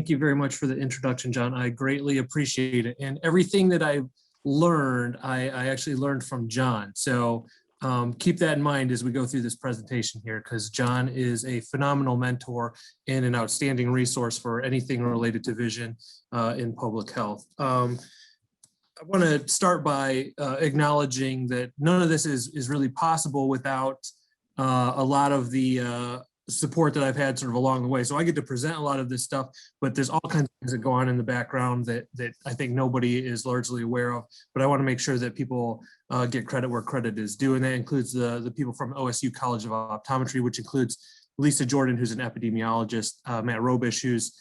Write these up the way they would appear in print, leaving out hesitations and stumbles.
Thank you very much for the introduction, John. I greatly appreciate it. And everything that I've learned, I actually learned from John. So keep that in mind as we go through this presentation here, because John is a phenomenal mentor and an outstanding resource for anything related to vision in public health. I want to start by acknowledging that none of this is really possible without a lot of the support that I've had sort of along the way. So I get to present a lot of this stuff, but there's all kinds of things that go on in the background that I think nobody is largely aware of, but I want to make sure that people get credit where credit is due. And that includes the people from OSU College of Optometry, which includes Lisa Jordan, who's an epidemiologist, Matt Robish, who's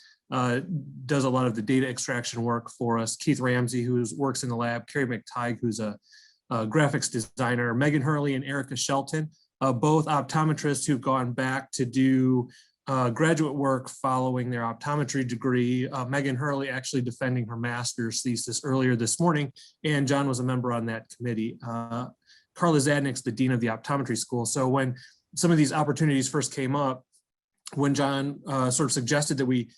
does a lot of the data extraction work for us, Keith Ramsey, who works in the lab, Carrie McTighe, who's a graphics designer, Megan Hurley and Erica Shelton, both optometrists who've gone back to do graduate work following their optometry degree. Megan Hurley actually defending her master's thesis earlier this morning, and John was a member on that committee. Carla Zadnik's the dean of the optometry school. So when some of these opportunities first came up, when John sort of suggested that we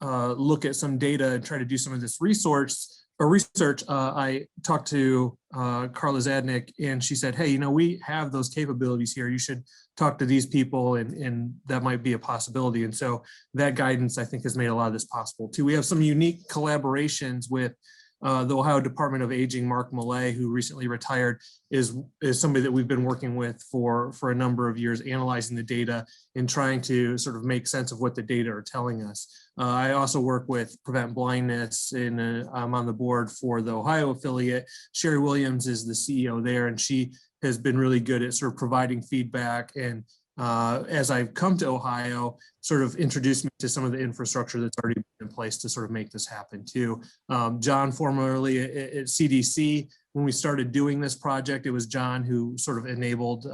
look at some data and try to do some of this research, I talked to Carla Zadnik, and she said, hey, we have those capabilities here. You should talk to these people, and that might be a possibility. And so that guidance, I think, has made a lot of this possible too. We have some unique collaborations with the Ohio Department of Aging. Mark Millay, who recently retired, is somebody that we've been working with for a number of years, analyzing the data and trying to sort of make sense of what the data are telling us. I also work with Prevent Blindness, and I'm on the board for the Ohio affiliate. Sherry Williams is the CEO there, and she has been really good at sort of providing feedback, and as I've come to Ohio, sort of introduced me to some of the infrastructure that's already been in place to sort of make this happen too. John, formerly at CDC, when we started doing this project, it was John who sort of enabled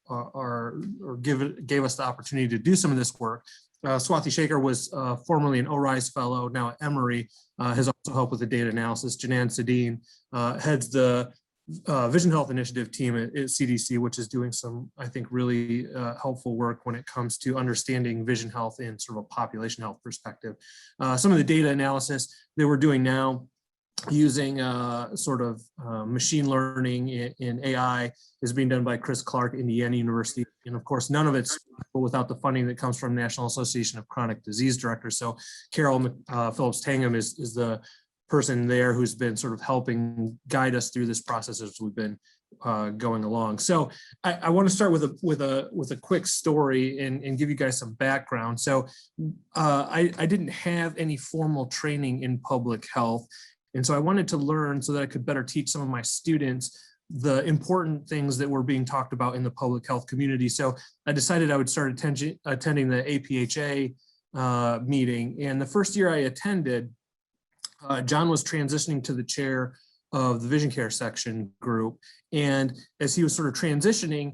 or gave us the opportunity to do some of this work. Swathi Shaker was formerly an ORISE fellow, now at Emory, has also helped with the data analysis. Janan Sadine heads the Vision Health Initiative team at CDC, which is doing some, I think, really helpful work when it comes to understanding vision health in sort of a population health perspective. Some of the data analysis that we're doing now using sort of machine learning in AI is being done by Chris Clark, Indiana University. And of course, none of it's without the funding that comes from National Association of Chronic Disease Directors. So Carol Phillips-Tangham is the person there who's been sort of helping guide us through this process as we've been going along. So I want to start with a quick story and give you guys some background. So I didn't have any formal training in public health, and so I wanted to learn so that I could better teach some of my students the important things that were being talked about in the public health community. So I decided I would start attending the APHA meeting, and the first year I attended, John was transitioning to the chair of the vision care section group. And as he was sort of transitioning,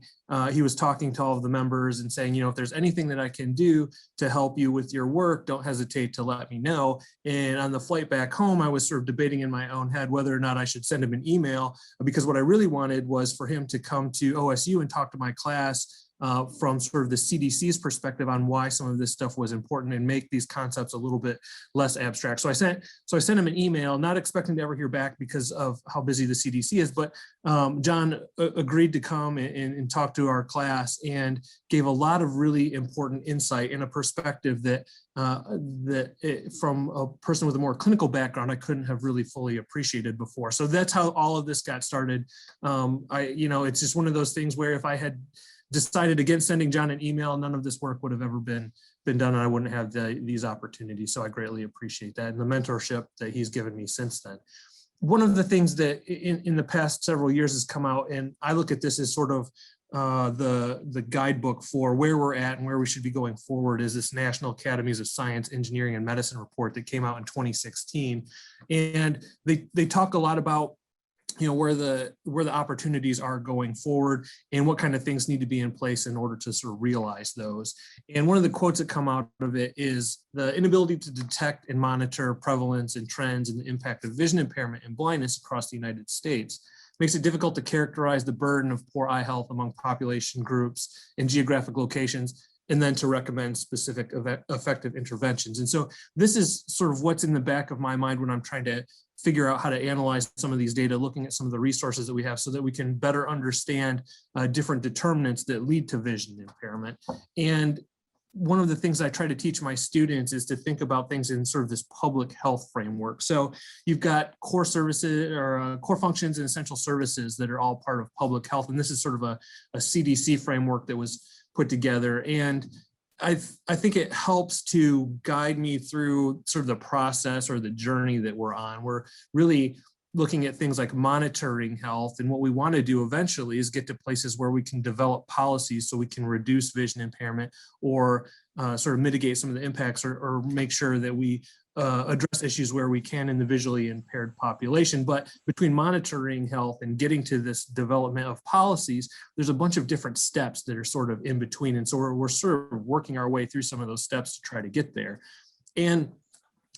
he was talking to all of the members and saying, if there's anything that I can do to help you with your work, don't hesitate to let me know. And on the flight back home, I was sort of debating in my own head whether or not I should send him an email, because what I really wanted was for him to come to OSU and talk to my class from sort of the CDC's perspective on why some of this stuff was important and make these concepts a little bit less abstract. So I sent him an email, not expecting to ever hear back because of how busy the CDC is, but John agreed to come and talk to our class and gave a lot of really important insight and a perspective that from a person with a more clinical background, I couldn't have really fully appreciated before. So that's how all of this got started. It's just one of those things where if I had decided against sending John an email, none of this work would have ever been done, and I wouldn't have these opportunities. So I greatly appreciate that and the mentorship that he's given me since then. One of the things that in the past several years has come out, and I look at this as sort of the guidebook for where we're at and where we should be going forward, is this National Academies of Science, Engineering, and Medicine report that came out in 2016. And they talk a lot about where the opportunities are going forward and what kind of things need to be in place in order to sort of realize those. And one of the quotes that come out of it is the inability to detect and monitor prevalence and trends and the impact of vision impairment and blindness across the United States makes it difficult to characterize the burden of poor eye health among population groups and geographic locations, and then to recommend specific effective interventions. And so this is sort of what's in the back of my mind when I'm trying to figure out how to analyze some of these data, looking at some of the resources that we have so that we can better understand different determinants that lead to vision impairment. And one of the things I try to teach my students is to think about things in sort of this public health framework. So you've got core services or core functions and essential services that are all part of public health. And this is sort of a CDC framework that was put together. And I think it helps to guide me through sort of the process or the journey that we're on. We're really looking at things like monitoring health. And what we want to do eventually is get to places where we can develop policies so we can reduce vision impairment or sort of mitigate some of the impacts or make sure that we address issues where we can in the visually impaired population. But between monitoring health and getting to this development of policies, there's a bunch of different steps that are sort of in between. And so we're sort of working our way through some of those steps to try to get there. And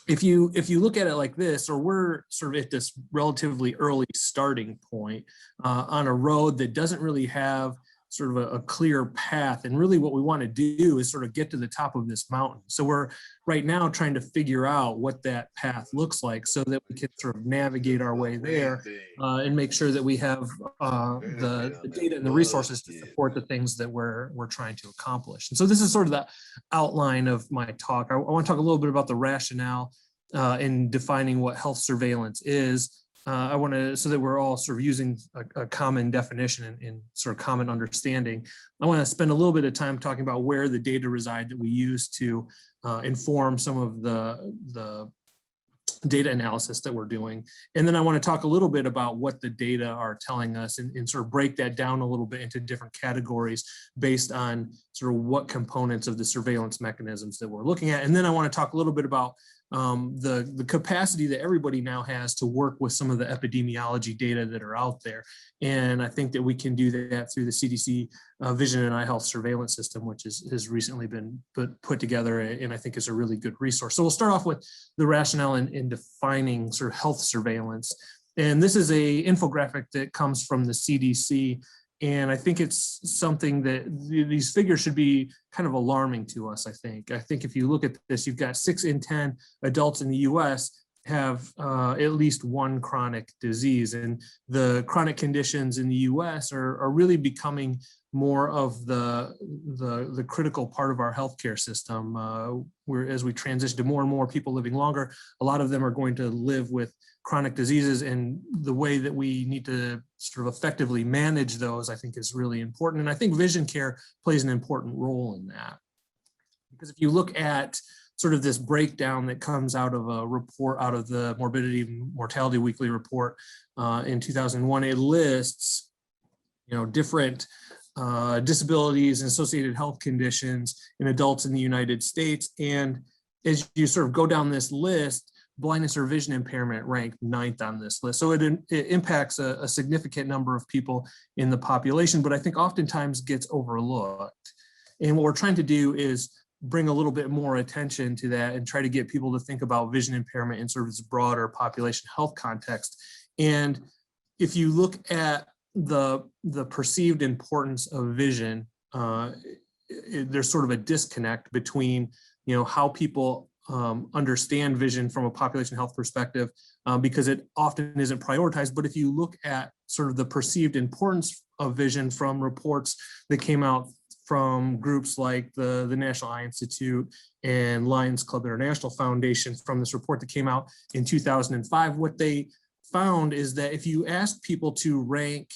if you look at it like this, or we're sort of at this relatively early starting point on a road that doesn't really have sort of a clear path. And really what we want to do is sort of get to the top of this mountain. So we're right now trying to figure out what that path looks like so that we can sort of navigate our way there and make sure that we have the data and the resources to support the things that we're trying to accomplish. And so this is sort of the outline of my talk. I want to talk a little bit about the rationale in defining what health surveillance is. I want to, so that we're all sort of using a common definition and sort of common understanding. I want to spend a little bit of time talking about where the data reside that we use to inform some of the data analysis that we're doing. And then I want to talk a little bit about what the data are telling us and sort of break that down a little bit into different categories based on sort of what components of the surveillance mechanisms that we're looking at. And then I want to talk a little bit about the capacity that everybody now has to work with some of the epidemiology data that are out there. And I think that we can do that through the CDC Vision and Eye Health Surveillance System, which has recently been put together and I think is a really good resource. So we'll start off with the rationale in defining sort of health surveillance. And this is a infographic that comes from the CDC. And I think it's something that these figures should be kind of alarming to us, I think. I think if you look at this, you've got 6 in 10 adults in the US have at least one chronic disease. And the chronic conditions in the US are really becoming more of the critical part of our healthcare system. As we transition to more and more people living longer, a lot of them are going to live with chronic diseases, and the way that we need to sort of effectively manage those, I think, is really important. And I think vision care plays an important role in that. Because if you look at sort of this breakdown that comes out of a report out of the Morbidity and Mortality Weekly Report in 2001, it lists, different disabilities and associated health conditions in adults in the United States. And as you sort of go down this list, blindness or vision impairment ranked 9th on this list. So it impacts a significant number of people in the population, but I think oftentimes gets overlooked. And what we're trying to do is bring a little bit more attention to that and try to get people to think about vision impairment in sort of this broader population health context. And if you look at the perceived importance of vision, there's sort of a disconnect between, how people understand vision from a population health perspective, because it often isn't prioritized. But if you look at sort of the perceived importance of vision from reports that came out from groups like the National Eye Institute and Lions Club International Foundation, from this report that came out in 2005, what they found is that if you ask people to rank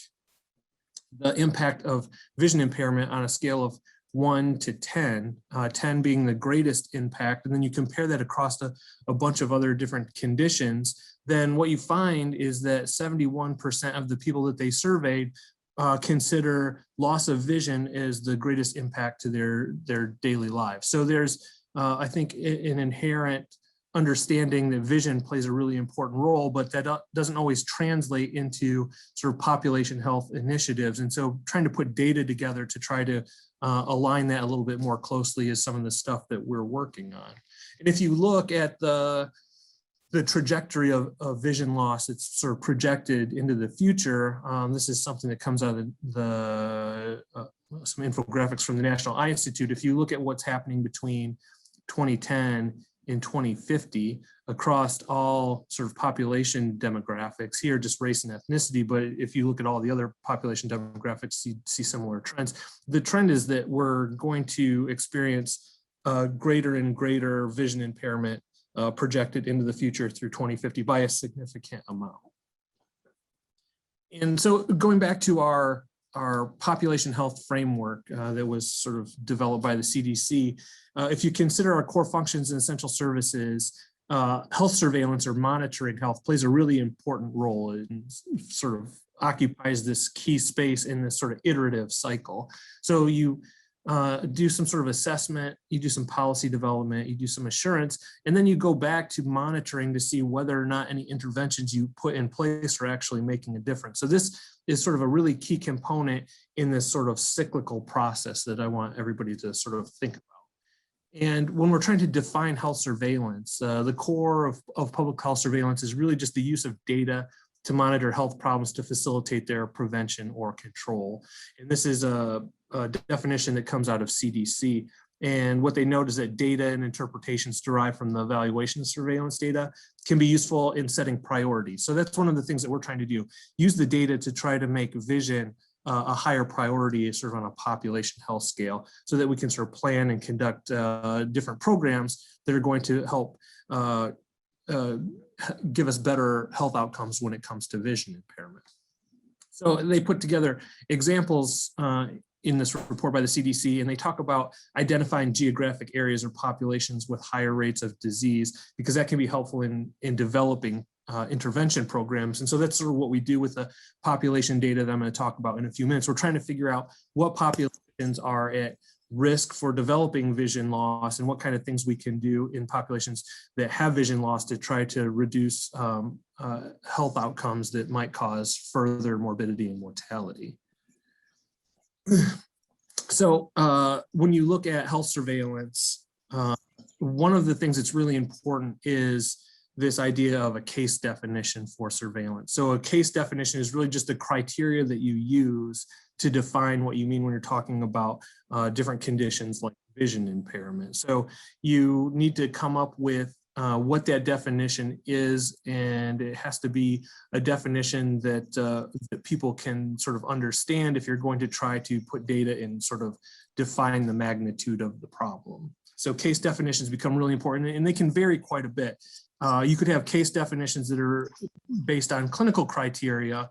the impact of vision impairment on a scale of 1 to 10, 10 being the greatest impact, and then you compare that across a bunch of other different conditions, then what you find is that 71% of the people that they surveyed consider loss of vision as the greatest impact to their daily lives. So there's, I think, an inherent understanding that vision plays a really important role, but that doesn't always translate into sort of population health initiatives. And so trying to put data together to try to align that a little bit more closely is some of the stuff that we're working on. And if you look at the trajectory of vision loss, it's sort of projected into the future. This is something that comes out of the some infographics from the National Eye Institute. If you look at what's happening between 2010 and 2050 across all sort of population demographics, here just race and ethnicity, but if you look at all the other population demographics, you see similar trends. The trend is that we're going to experience greater and greater vision impairment projected into the future through 2050 by a significant amount. And so going back to our population health framework that was sort of developed by the CDC, if you consider our core functions and essential services, health surveillance or monitoring health plays a really important role and sort of occupies this key space in this sort of iterative cycle. So you do some sort of assessment, you do some policy development, you do some assurance, and then you go back to monitoring to see whether or not any interventions you put in place are actually making a difference. So this is sort of a really key component in this sort of cyclical process that I want everybody to sort of think about. And when we're trying to define health surveillance, the core of public health surveillance is really just the use of data to monitor health problems to facilitate their prevention or control. And this is a definition that comes out of CDC. And what they note is that data and interpretations derived from the evaluation of surveillance data can be useful in setting priorities. So that's one of the things that we're trying to do. Use the data to try to make vision a higher priority sort of on a population health scale so that we can sort of plan and conduct different programs that are going to help give us better health outcomes when it comes to vision impairment. So they put together examples in this report by the CDC, and they talk about identifying geographic areas or populations with higher rates of disease, because that can be helpful in developing intervention programs. And so that's sort of what we do with the population data that I'm going to talk about in a few minutes. We're trying to figure out what populations are at risk for developing vision loss and what kind of things we can do in populations that have vision loss to try to reduce health outcomes that might cause further morbidity and mortality. So when you look at health surveillance, one of the things that's really important is this idea of a case definition for surveillance. So a case definition is really just the criteria that you use to define what you mean when you're talking about different conditions like vision impairment. So you need to come up with what that definition is, and it has to be a definition that, that people can sort of understand if you're going to try to put data and sort of define the magnitude of the problem. So case definitions become really important, and they can vary quite a bit. You could have case definitions that are based on clinical criteria.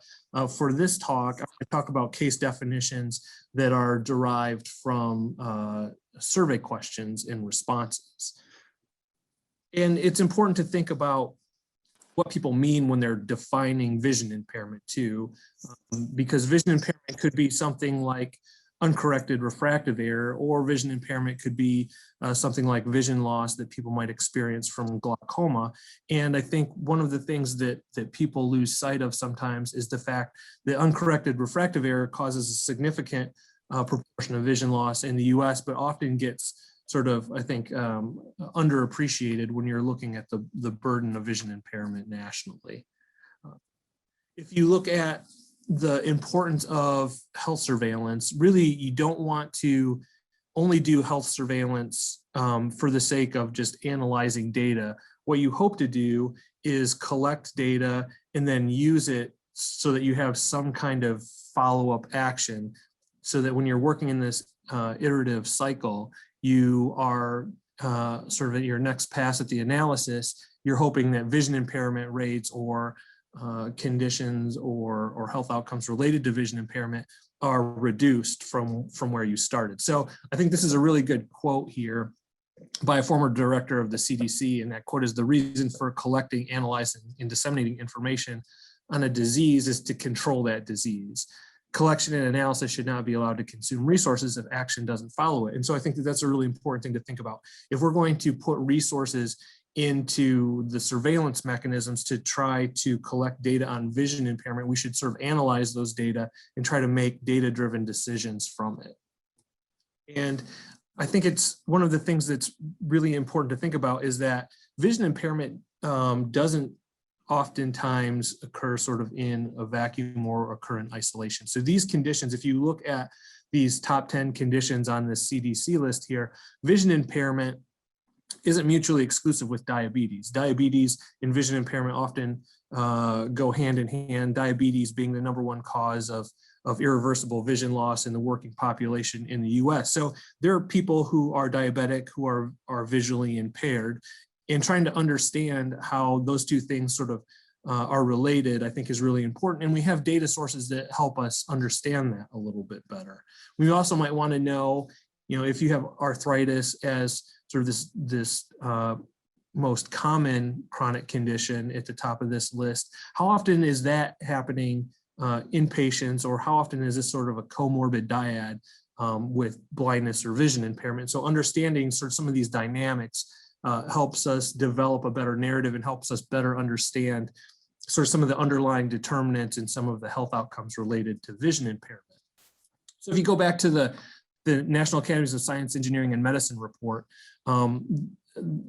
For this talk, I'm going to talk about case definitions that are derived from survey questions and responses. And it's important to think about what people mean when they're defining vision impairment too, because vision impairment could be something like uncorrected refractive error, or vision impairment could be something like vision loss that people might experience from glaucoma. And I think one of the things that people lose sight of sometimes is the fact that uncorrected refractive error causes a significant proportion of vision loss in the US, but often gets sort of, I think, underappreciated when you're looking at the burden of vision impairment nationally. If you look at the importance of health surveillance, really you don't want to only do health surveillance for the sake of just analyzing data. What you hope to do is collect data and then use it so that you have some kind of follow-up action, so that when you're working in this iterative cycle, you are sort of at your next pass at the analysis, you're hoping that vision impairment rates or conditions or health outcomes related to vision impairment are reduced from where you started. So I think this is a really good quote here by a former director of the CDC, and that quote is: "The reason for collecting, analyzing, and disseminating information on a disease is to control that disease. Collection and analysis should not be allowed to consume resources if action doesn't follow it." And so I think that that's a really important thing to think about. If we're going to put resources into the surveillance mechanisms to try to collect data on vision impairment, we should sort of analyze those data and try to make data-driven decisions from it. And I think it's one of the things that's really important to think about is that vision impairment doesn't oftentimes occur sort of in a vacuum or occur in isolation. So these conditions, if you look at these top 10 conditions on this CDC list here, vision impairment isn't mutually exclusive with diabetes. Diabetes and vision impairment often go hand in hand, diabetes being the #1 cause of irreversible vision loss in the working population in the US. So there are people who are diabetic who are visually impaired, and trying to understand how those two things sort of are related, I think is really important. And we have data sources that help us understand that a little bit better. We also might want to know, if you have arthritis as sort of this most common chronic condition at the top of this list, how often is that happening in patients, or how often is this sort of a comorbid dyad with blindness or vision impairment? So understanding sort of some of these dynamics helps us develop a better narrative and helps us better understand sort of some of the underlying determinants and some of the health outcomes related to vision impairment. So if you go back to the National Academies of Science, Engineering, and Medicine report,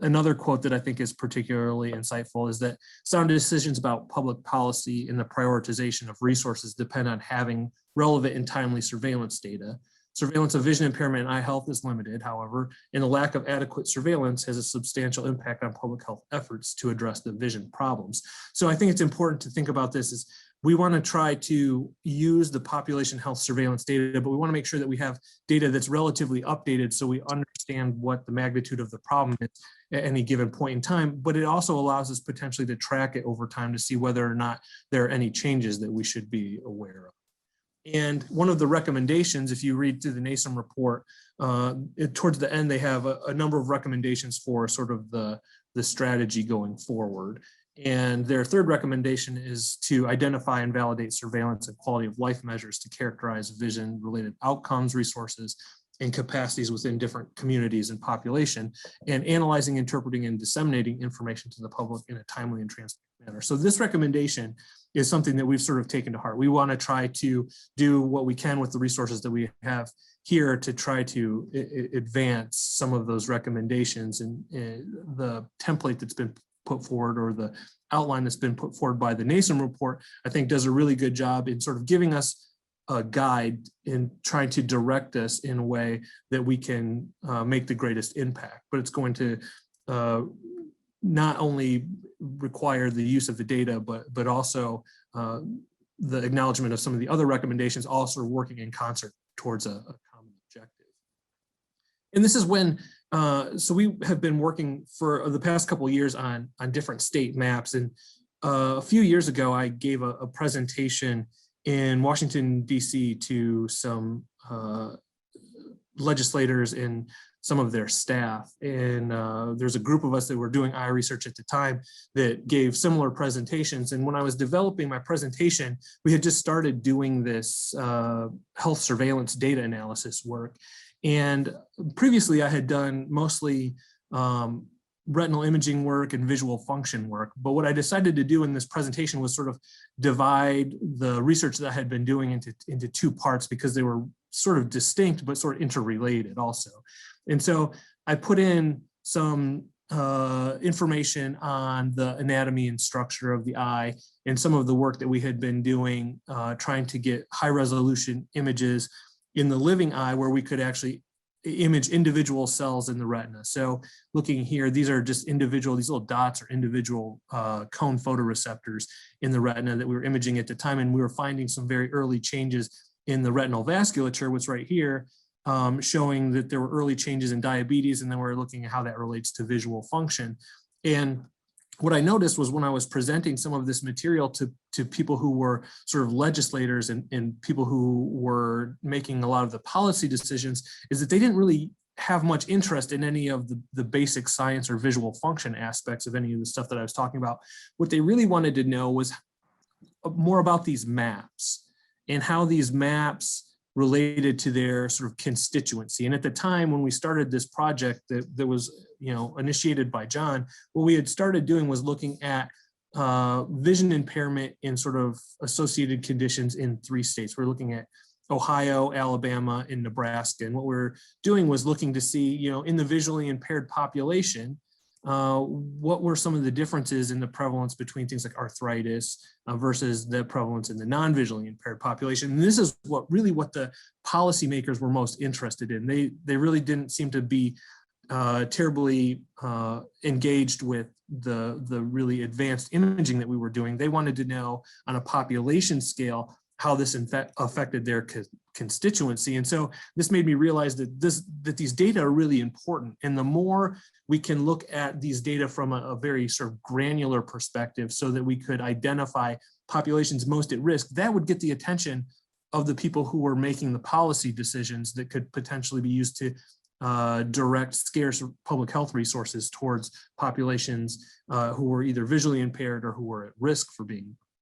another quote that I think is particularly insightful is that sound decisions about public policy and the prioritization of resources depend on having relevant and timely surveillance data. Surveillance of vision impairment and eye health is limited, however, and the lack of adequate surveillance has a substantial impact on public health efforts to address the vision problems. So I think it's important to think about this as we want to try to use the population health surveillance data, but we want to make sure that we have data that's relatively updated so we understand what the magnitude of the problem is at any given point in time, but it also allows us potentially to track it over time to see whether or not there are any changes that we should be aware of. And one of the recommendations, if you read through the NASM report, towards the end, they have a number of recommendations for sort of the strategy going forward. And their third recommendation is to identify and validate surveillance and quality of life measures to characterize vision-related outcomes, resources, and capacities within different communities and population, and analyzing, interpreting, and disseminating information to the public in a timely and transparent manner. So this recommendation is something that we've sort of taken to heart. We want to try to do what we can with the resources that we have here to try to advance some of those recommendations, and the template that's been put forward, or the outline that's been put forward by the NASM report, I think does a really good job in sort of giving us a guide in trying to direct us in a way that we can make the greatest impact. But it's going to not only require the use of the data, but also the acknowledgement of some of the other recommendations, also working in concert towards a common objective. And this is when, so we have been working for the past couple of years on different state maps. And a few years ago, I gave a presentation in Washington, DC to some legislators and some of their staff. And there's a group of us that were doing eye research at the time that gave similar presentations. And when I was developing my presentation, we had just started doing this health surveillance data analysis work. And previously I had done mostly retinal imaging work and visual function work. But what I decided to do in this presentation was sort of divide the research that I had been doing into two parts, because they were sort of distinct, but sort of interrelated also. And so I put in some information on the anatomy and structure of the eye and some of the work that we had been doing, trying to get high resolution images in the living eye where we could actually image individual cells in the retina. So looking here, these are just individual, these little dots are individual cone photoreceptors in the retina that we were imaging at the time. And we were finding some very early changes in the retinal vasculature, which right here, showing that there were early changes in diabetes, and then we're looking at how that relates to visual function. And what I noticed was when I was presenting some of this material to people who were sort of legislators and people who were making a lot of the policy decisions, is that they didn't really have much interest in any of the basic science or visual function aspects of any of the stuff that I was talking about. What they really wanted to know was more about these maps and how these maps related to their sort of constituency. And at the time when we started this project that was, initiated by John, what we had started doing was looking at vision impairment in sort of associated conditions in 3 states. We're looking at Ohio, Alabama, and Nebraska. And what we're doing was looking to see, in the visually impaired population, what were some of the differences in the prevalence between things like arthritis versus the prevalence in the non-visually impaired population. And this is what the policymakers were most interested in. They really didn't seem to be terribly engaged with the really advanced imaging that we were doing. They wanted to know on a population scale how this affected their constituency. And so this made me realize that these data are really important. And the more we can look at these data from a very sort of granular perspective so that we could identify populations most at risk, that would get the attention of the people who were making the policy decisions that could potentially be used to direct scarce public health resources towards populations who were either visually impaired or who were at risk for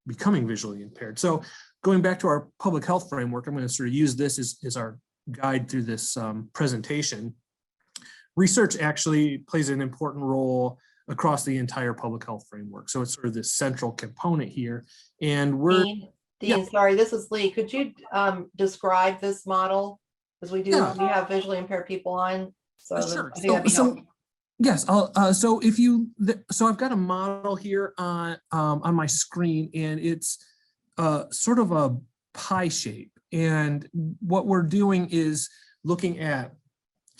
becoming visually impaired. So going back to our public health framework, I'm going to sort of use this as our guide through this presentation. Research actually plays an important role across the entire public health framework. So it's sort of this central component here. And we're— Dean, sorry, this is Lee. Could you describe this model? Because we have visually impaired people on. So sure. I think that'd be helpful. Yes. So I've got a model here on my screen, and it's sort of a pie shape. And what we're doing is looking at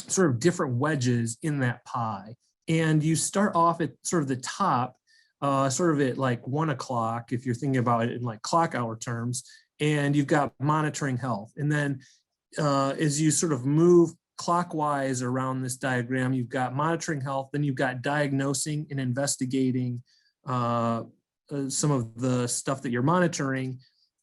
sort of different wedges in that pie. And you start off at sort of the top, sort of at like 1 o'clock, if you're thinking about it in like clock hour terms, and you've got monitoring health. And then as you sort of move clockwise around this diagram, you've got monitoring health, then you've got diagnosing and investigating some of the stuff that you're monitoring.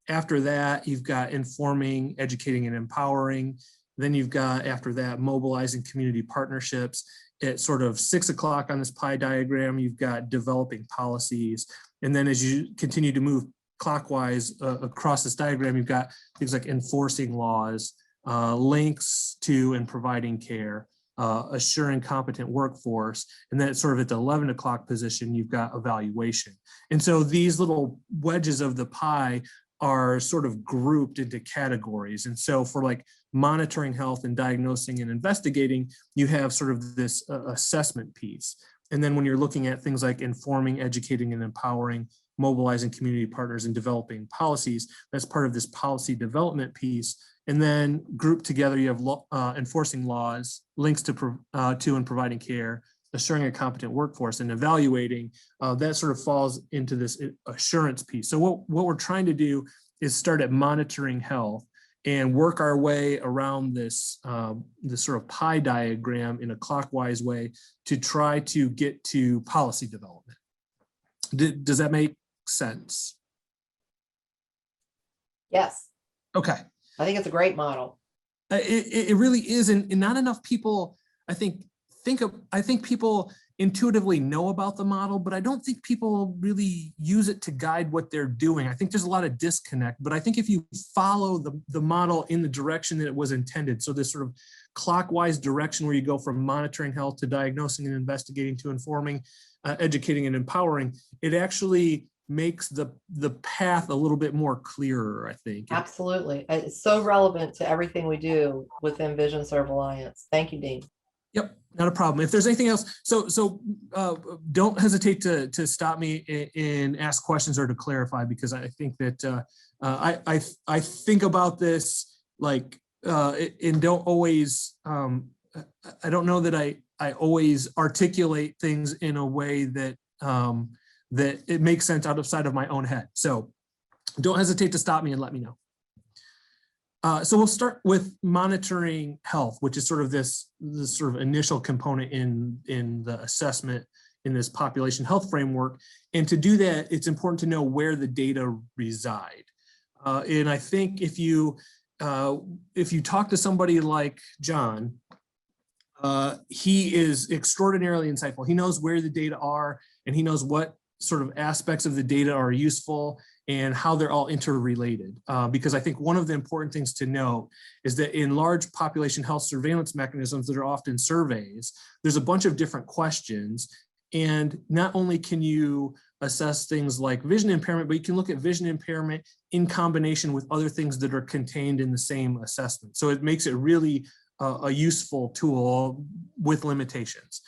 After that, you've got informing, educating, and empowering. Then you've got, after that, mobilizing community partnerships. At sort of 6 o'clock on this pie diagram, you've got developing policies. And then as you continue to move clockwise across this diagram, you've got things like enforcing laws, links to and providing care, assuring competent workforce. And then it's sort of at the 11 o'clock position, you've got evaluation. And so these little wedges of the pie are sort of grouped into categories. And so for like monitoring health and diagnosing and investigating, you have sort of this assessment piece. And then when you're looking at things like informing, educating, and empowering, mobilizing community partners and developing policies, that's part of this policy development piece. And then grouped together, you have enforcing laws, links to and providing care, assuring a competent workforce, and evaluating. That sort of falls into this assurance piece. So what we're trying to do is start at monitoring health and work our way around this, this sort of pie diagram in a clockwise way to try to get to policy development. Does that make sense? Yes. Okay. I think it's a great model. It really is, and not enough people, I think people intuitively know about the model, but I don't think people really use it to guide what they're doing. I think there's a lot of disconnect, but I think if you follow the model in the direction that it was intended, so this sort of clockwise direction where you go from monitoring health to diagnosing and investigating to informing, educating, and empowering, it actually makes the path a little bit more clearer, I think. Absolutely. It's so relevant to everything we do within VisionServe Alliance. Thank you, Dean. Yep, not a problem. If there's anything else, so don't hesitate to stop me and ask questions or to clarify, because I think that I think about this like and don't always I don't know that I always articulate things in a way that that it makes sense outside of my own head. So don't hesitate to stop me and let me know. So we'll start with monitoring health, which is sort of this sort of initial component in the assessment in this population health framework. And to do that, it's important to know where the data reside. And I think if you talk to somebody like John, he is extraordinarily insightful. He knows where the data are, and he knows what sort of aspects of the data are useful and how they're all interrelated. Because I think one of the important things to know is that in large population health surveillance mechanisms that are often surveys, there's a bunch of different questions. And not only can you assess things like vision impairment, but you can look at vision impairment in combination with other things that are contained in the same assessment. So it makes it really a useful tool with limitations.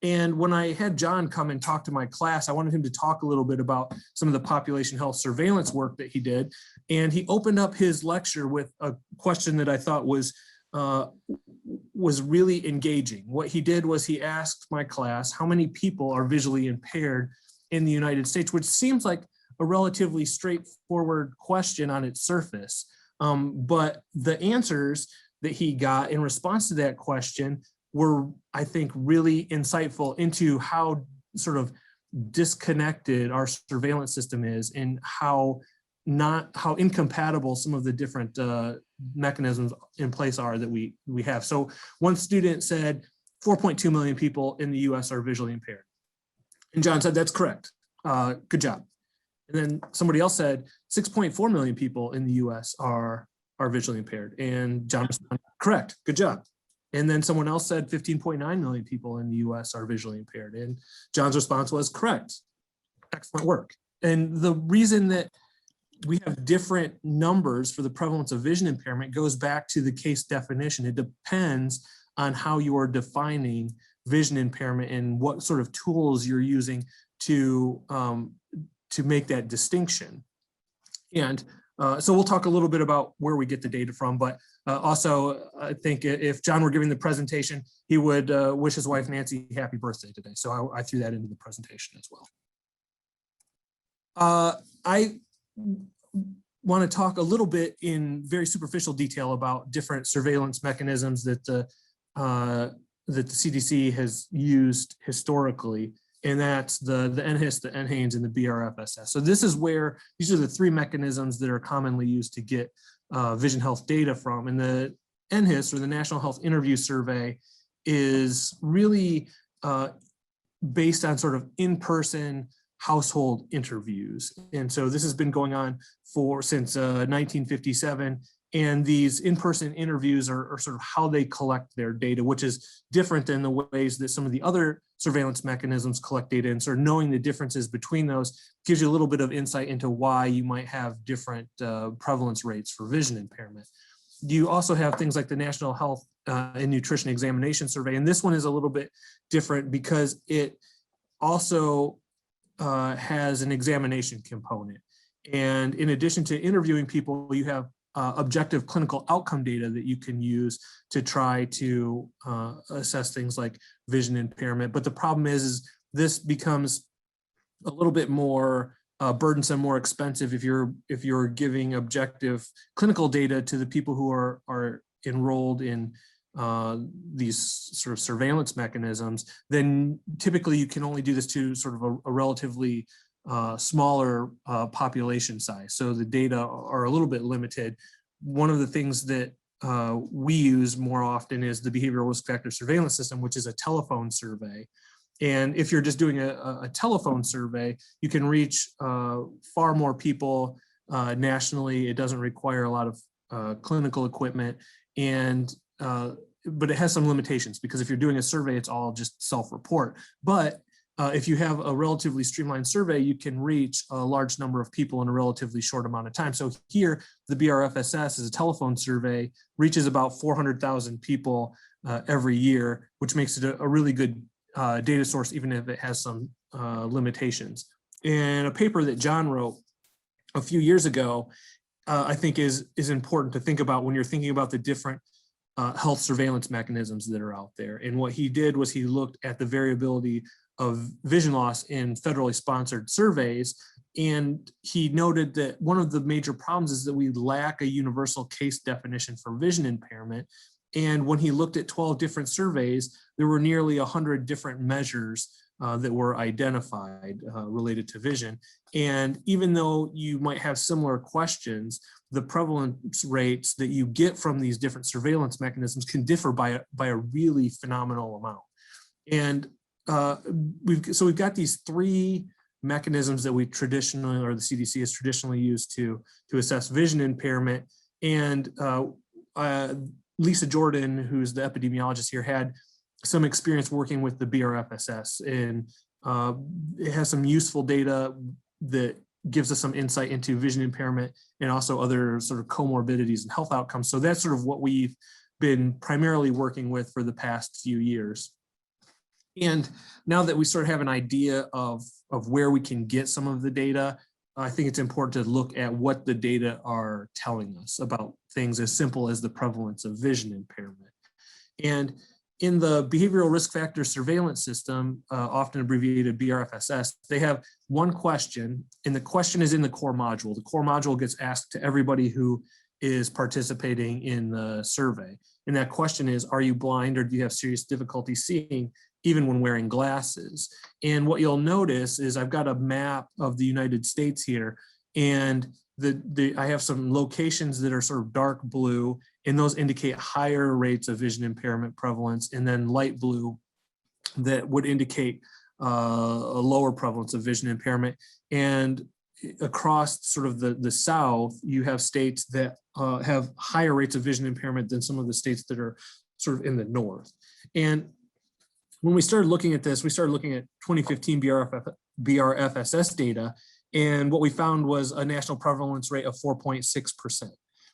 And when I had John come and talk to my class, I wanted him to talk a little bit about some of the population health surveillance work that he did. And he opened up his lecture with a question that I thought was really engaging. What he did was he asked my class, how many people are visually impaired in the United States, which seems like a relatively straightforward question on its surface. But the answers that he got in response to that question were, I think, really insightful into how sort of disconnected our surveillance system is and how incompatible some of the different mechanisms in place are that we have. So one student said 4.2 million people in the US are visually impaired. And John said, that's correct. Good job. And then somebody else said 6.4 million people in the US are visually impaired. And John responded, correct, good job. And then someone else said 15.9 million people in the US are visually impaired. And John's response was correct, excellent work. And the reason that we have different numbers for the prevalence of vision impairment goes back to the case definition. It depends on how you are defining vision impairment and what sort of tools you're using to make that distinction. And so we'll talk a little bit about where we get the data from, but also I think if John were giving the presentation, he would wish his wife Nancy happy birthday today. So I threw that into the presentation as well. I want to talk a little bit in very superficial detail about different surveillance mechanisms that the CDC has used historically. And that's the NHIS, the NHANES, and the BRFS. So this is where, these are the three mechanisms that are commonly used to get vision health data from. And the NHIS, or the National Health Interview Survey, is really based on sort of in-person household interviews. And so this has been going on since 1957. And these in-person interviews are sort of how they collect their data, which is different than the ways that some of the other surveillance mechanisms collect data. And sort of knowing the differences between those gives you a little bit of insight into why you might have different prevalence rates for vision impairment. You also have things like the National Health and Nutrition Examination Survey. And this one is a little bit different because it also has an examination component. And in addition to interviewing people, you have objective clinical outcome data that you can use to try to assess things like vision impairment. But the problem is this becomes a little bit more burdensome, more expensive if you're giving objective clinical data to the people who are enrolled in these sort of surveillance mechanisms. Then typically you can only do this to sort of a relatively smaller population size. So the data are a little bit limited. One of the things that we use more often is the behavioral risk factor surveillance system, which is a telephone survey. And if you're just doing a telephone survey, you can reach far more people nationally. It doesn't require a lot of clinical equipment, but it has some limitations because if you're doing a survey, it's all just self-report. But if you have a relatively streamlined survey, you can reach a large number of people in a relatively short amount of time. So here, the BRFSS is a telephone survey, reaches about 400,000 people every year, which makes it a really good data source, even if it has some limitations. And a paper that John wrote a few years ago, I think is important to think about when you're thinking about the different health surveillance mechanisms that are out there. And what he did was he looked at the variability of vision loss in federally sponsored surveys. And he noted that one of the major problems is that we lack a universal case definition for vision impairment. And when he looked at 12 different surveys, there were nearly 100 different measures that were identified related to vision. And even though you might have similar questions, the prevalence rates that you get from these different surveillance mechanisms can differ by a really phenomenal amount. And we've got these three mechanisms that we traditionally, or the CDC has traditionally used to assess vision impairment. And Lisa Jordan, who's the epidemiologist here, had some experience working with the BRFSS, and it has some useful data that gives us some insight into vision impairment and also other sort of comorbidities and health outcomes. So that's sort of what we've been primarily working with for the past few years. And now that we sort of have an idea of where we can get some of the data, I think it's important to look at what the data are telling us about things as simple as the prevalence of vision impairment. And in the behavioral risk factor surveillance system, often abbreviated BRFSS, they have one question, and the question is in the core module. The core module gets asked to everybody who is participating in the survey. And that question is, are you blind or do you have serious difficulty seeing even when wearing glasses? And what you'll notice is I've got a map of the United States here, and I have some locations that are sort of dark blue, and those indicate higher rates of vision impairment prevalence, and then light blue that would indicate a lower prevalence of vision impairment. And across sort of the South, you have states that have higher rates of vision impairment than some of the states that are sort of in the North. And when we started looking at this, we started looking at 2015 BRFSS data, and what we found was a national prevalence rate of 4.6%.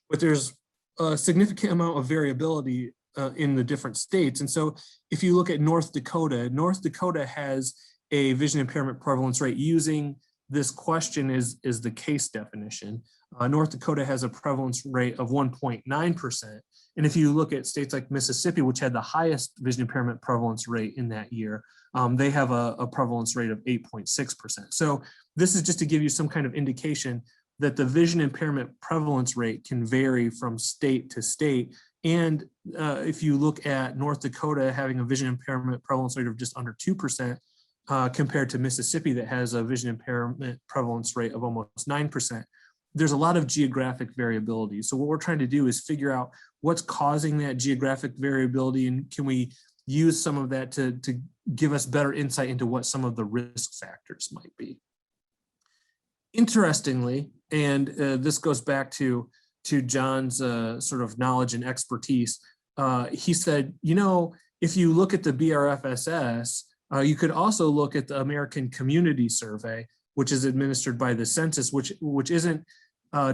But there's a significant amount of variability in the different states. And so if you look at North Dakota has a vision impairment prevalence rate using this question is the case definition. North Dakota has a prevalence rate of 1.9%. And if you look at states like Mississippi, which had the highest vision impairment prevalence rate in that year, they have a prevalence rate of 8.6%. So this is just to give you some kind of indication that the vision impairment prevalence rate can vary from state to state. And if you look at North Dakota having a vision impairment prevalence rate of just under 2%, compared to Mississippi that has a vision impairment prevalence rate of almost 9%, there's a lot of geographic variability. So what we're trying to do is figure out what's causing that geographic variability, and can we use some of that to give us better insight into what some of the risk factors might be. Interestingly, and this goes back to John's sort of knowledge and expertise, he said, you know, if you look at the BRFSS, you could also look at the American Community Survey, which is administered by the Census, which isn't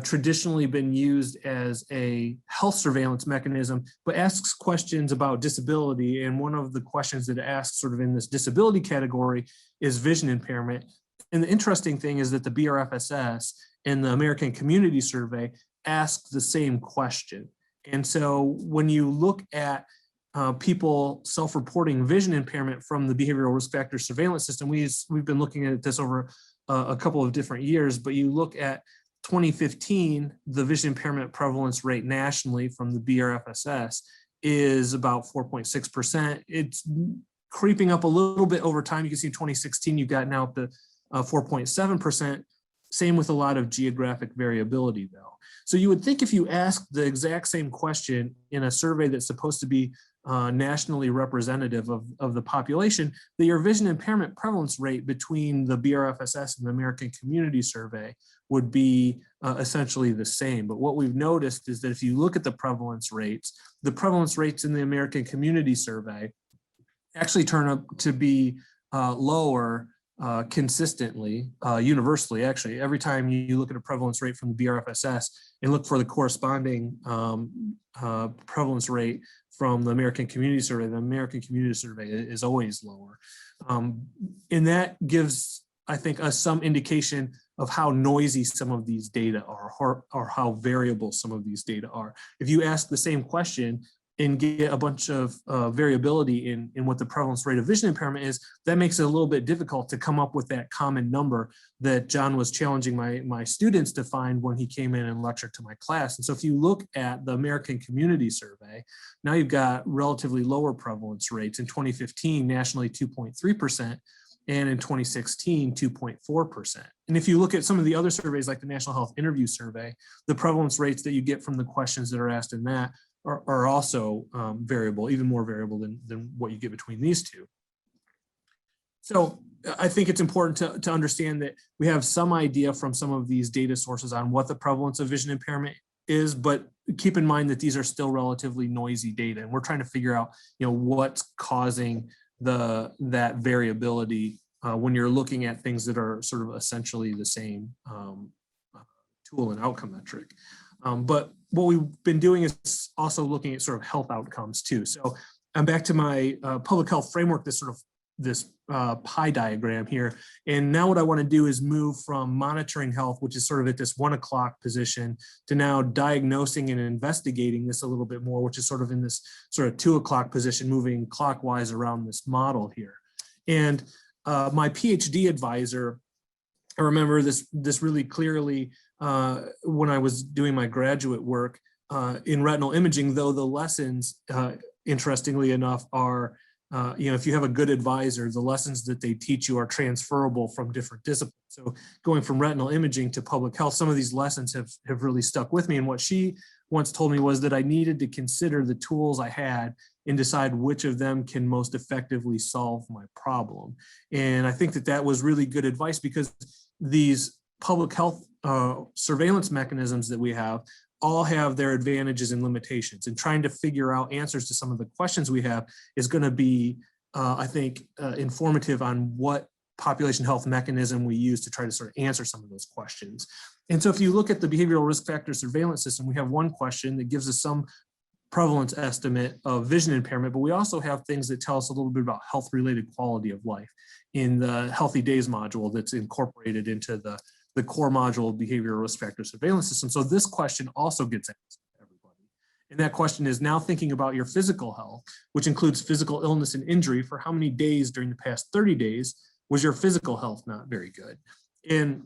traditionally been used as a health surveillance mechanism, but asks questions about disability. And one of the questions that it asks sort of in this disability category is vision impairment. And the interesting thing is that the BRFSS and the American Community Survey ask the same question. And so when you look at people self-reporting vision impairment from the behavioral risk factor surveillance system, we've been looking at this over a couple of different years, but you look at 2015, the vision impairment prevalence rate nationally from the BRFSS is about 4.6%. It's creeping up a little bit over time. You can see in 2016, you got now up to 4.7%. Same with a lot of geographic variability though. So you would think if you ask the exact same question in a survey that's supposed to be nationally representative of the population, that your vision impairment prevalence rate between the BRFSS and the American Community Survey would be essentially the same. But what we've noticed is that if you look at the prevalence rates in the American Community Survey actually turn up to be lower consistently, universally. Actually, every time you look at a prevalence rate from the BRFSS and look for the corresponding prevalence rate from the American Community Survey, the American Community Survey is always lower. And that gives, I think, us some indication of how noisy some of these data are, or how variable some of these data are. If you ask the same question and get a bunch of variability in what the prevalence rate of vision impairment is, that makes it a little bit difficult to come up with that common number that John was challenging my students to find when he came in and lectured to my class. And so if you look at the American Community Survey, now you've got relatively lower prevalence rates. In 2015, nationally 2.3%, and in 2016, 2.4%. And if you look at some of the other surveys like the National Health Interview Survey, the prevalence rates that you get from the questions that are asked in that are also variable, even more variable than what you get between these two. So I think it's important to understand that we have some idea from some of these data sources on what the prevalence of vision impairment is, but keep in mind that these are still relatively noisy data, and we're trying to figure out, what's causing that variability when you're looking at things that are sort of essentially the same tool and outcome metric. But what we've been doing is also looking at sort of health outcomes too. So I'm back to my public health framework that sort of pie diagram here. And now what I want to do is move from monitoring health, which is sort of at this 1 o'clock position, to now diagnosing and investigating this a little bit more, which is sort of in this sort of 2 o'clock position, moving clockwise around this model here. And my PhD advisor, I remember this really clearly when I was doing my graduate work in retinal imaging, though the lessons, interestingly enough, are if you have a good advisor, the lessons that they teach you are transferable from different disciplines. So going from retinal imaging to public health, some of these lessons have really stuck with me. And what she once told me was that I needed to consider the tools I had and decide which of them can most effectively solve my problem. And I think that that was really good advice, because these public health surveillance mechanisms that we have all have their advantages and limitations, and trying to figure out answers to some of the questions we have is going to be, I think, informative on what population health mechanism we use to try to sort of answer some of those questions. And so if you look at the behavioral risk factor surveillance system, we have one question that gives us some prevalence estimate of vision impairment, but we also have things that tell us a little bit about health-related quality of life in the Healthy Days module that's incorporated into the core module of behavioral risk factor surveillance system. So this question also gets asked to everybody. And that question is, now thinking about your physical health, which includes physical illness and injury, for how many days during the past 30 days was your physical health not very good? And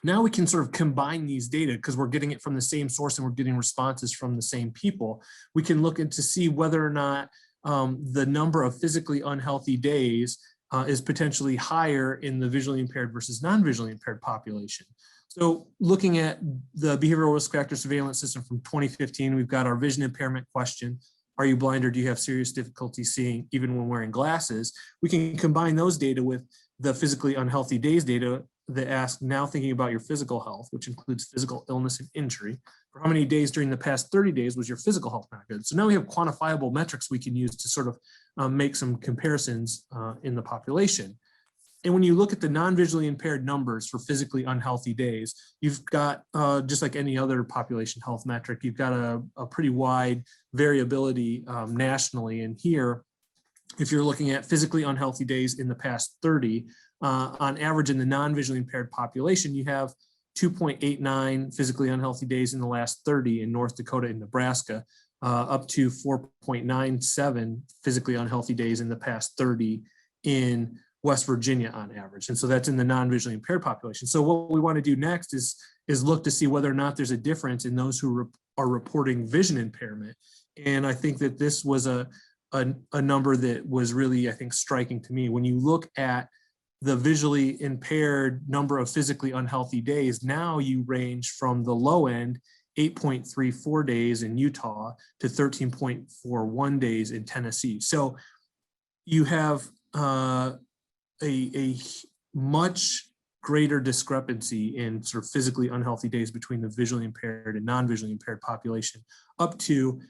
now we can sort of combine these data, because we're getting it from the same source and we're getting responses from the same people. We can look into see whether or not the number of physically unhealthy days is potentially higher in the visually impaired versus non-visually impaired population. So looking at the behavioral risk factor surveillance system from 2015, we've got our vision impairment question. Are you blind, or do you have serious difficulty seeing even when wearing glasses? We can combine those data with the physically unhealthy days data that ask, now thinking about your physical health, which includes physical illness and injury, for how many days during the past 30 days was your physical health not good? So now we have quantifiable metrics we can use to sort of make some comparisons in the population. And when you look at the non-visually impaired numbers for physically unhealthy days, you've got, just like any other population health metric, you've got a pretty wide variability nationally. And here, if you're looking at physically unhealthy days in the past 30, on average in the non-visually impaired population, you have 2.89 physically unhealthy days in the last 30 in North Dakota and Nebraska, up to 4.97 physically unhealthy days in the past 30 in West Virginia on average. And so that's in the non-visually impaired population. So what we want to do next is look to see whether or not there's a difference in those who are reporting vision impairment. And I think that this was a number that was really, I think, striking to me. When you look at the visually impaired number of physically unhealthy days, now you range from the low end, 8.34 days in Utah, to 13.41 days in Tennessee. So you have a much greater discrepancy in sort of physically unhealthy days between the visually impaired and non-visually impaired population, up to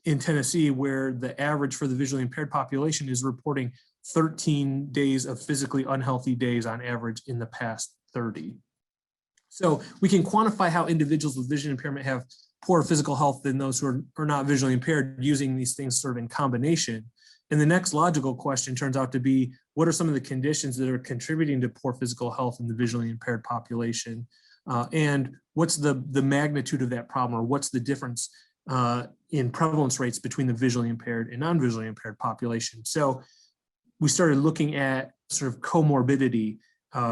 in Tennessee, where the average for the visually impaired population is reporting 13 days of physically unhealthy days on average in the past 30. So we can quantify how individuals with vision impairment have poor physical health than those who are not visually impaired, using these things sort of in combination. And the next logical question turns out to be, what are some of the conditions that are contributing to poor physical health in the visually impaired population? And what's the magnitude of that problem, or what's the difference in prevalence rates between the visually impaired and non-visually impaired population? So we started looking at sort of comorbidity,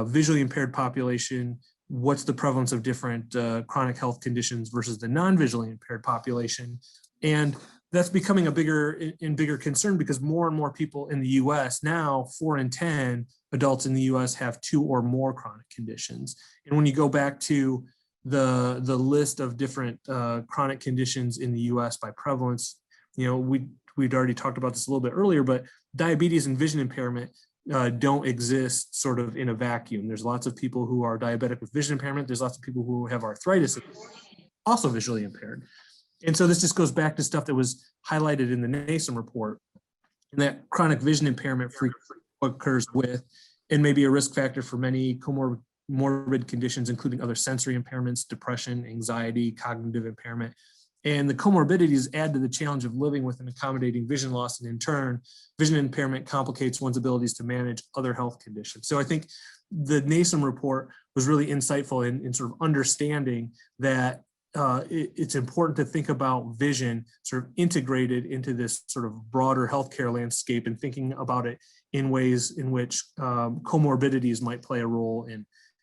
visually impaired population, what's the prevalence of different chronic health conditions versus the non-visually impaired population. And that's becoming a bigger concern, because more and more people in the US now, 4 in 10 adults in the US have 2 or more chronic conditions. And when you go back to the list of different chronic conditions in the US by prevalence, we'd already talked about this a little bit earlier, but diabetes and vision impairment don't exist sort of in a vacuum. There's lots of people who are diabetic with vision impairment. There's lots of people who have arthritis, also visually impaired. And so this just goes back to stuff that was highlighted in the NASM report, and that chronic vision impairment frequently occurs with, and maybe a risk factor for many comorbid conditions, including other sensory impairments, depression, anxiety, cognitive impairment. And the comorbidities add to the challenge of living with an accommodating vision loss, and in turn, vision impairment complicates one's abilities to manage other health conditions. So I think the NASM report was really insightful in sort of understanding that it's important to think about vision sort of integrated into this sort of broader healthcare landscape, and thinking about it in ways in which comorbidities might play a role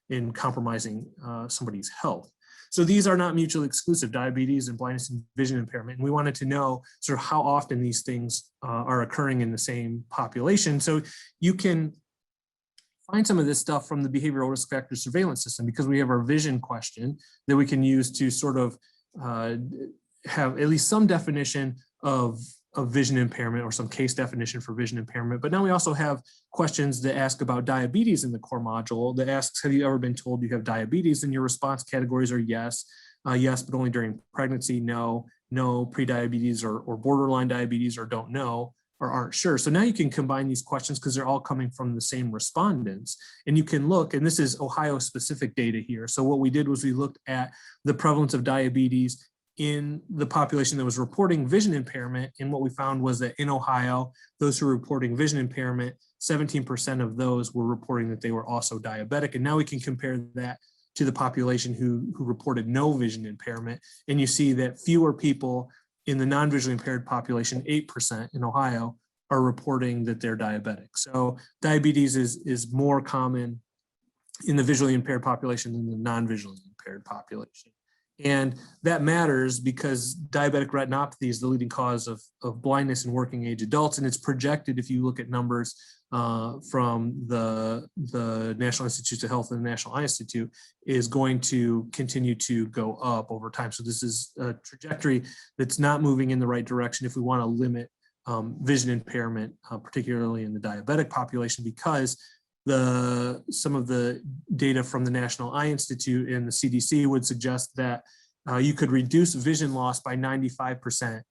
in compromising somebody's health. So these are not mutually exclusive, diabetes and blindness and vision impairment. And we wanted to know sort of how often these things are occurring in the same population. So you can find some of this stuff from the behavioral risk factor surveillance system, because we have our vision question that we can use to sort of have at least some definition of vision impairment, or some case definition for vision impairment. But now we also have questions that ask about diabetes in the core module that asks, have you ever been told you have diabetes? And your response categories are yes, yes, but only during pregnancy, no, no, pre-diabetes or borderline diabetes, or don't know, or aren't sure. So now you can combine these questions because they're all coming from the same respondents. And you can look, and this is Ohio specific data here. So what we did was we looked at the prevalence of diabetes in the population that was reporting vision impairment. And what we found was that in Ohio, those who were reporting vision impairment, 17% of those were reporting that they were also diabetic. And now we can compare that to the population who reported no vision impairment. And you see that fewer people in the non-visually impaired population, 8% in Ohio, are reporting that they're diabetic. So diabetes is more common in the visually impaired population than the non-visually impaired population. And that matters because diabetic retinopathy is the leading cause of blindness in working age adults. And it's projected, if you look at numbers from the National Institutes of Health and the National Eye Institute, is going to continue to go up over time. So this is a trajectory that's not moving in the right direction if we want to limit vision impairment, particularly in the diabetic population, because some of the data from the National Eye Institute and the CDC would suggest that you could reduce vision loss by 95%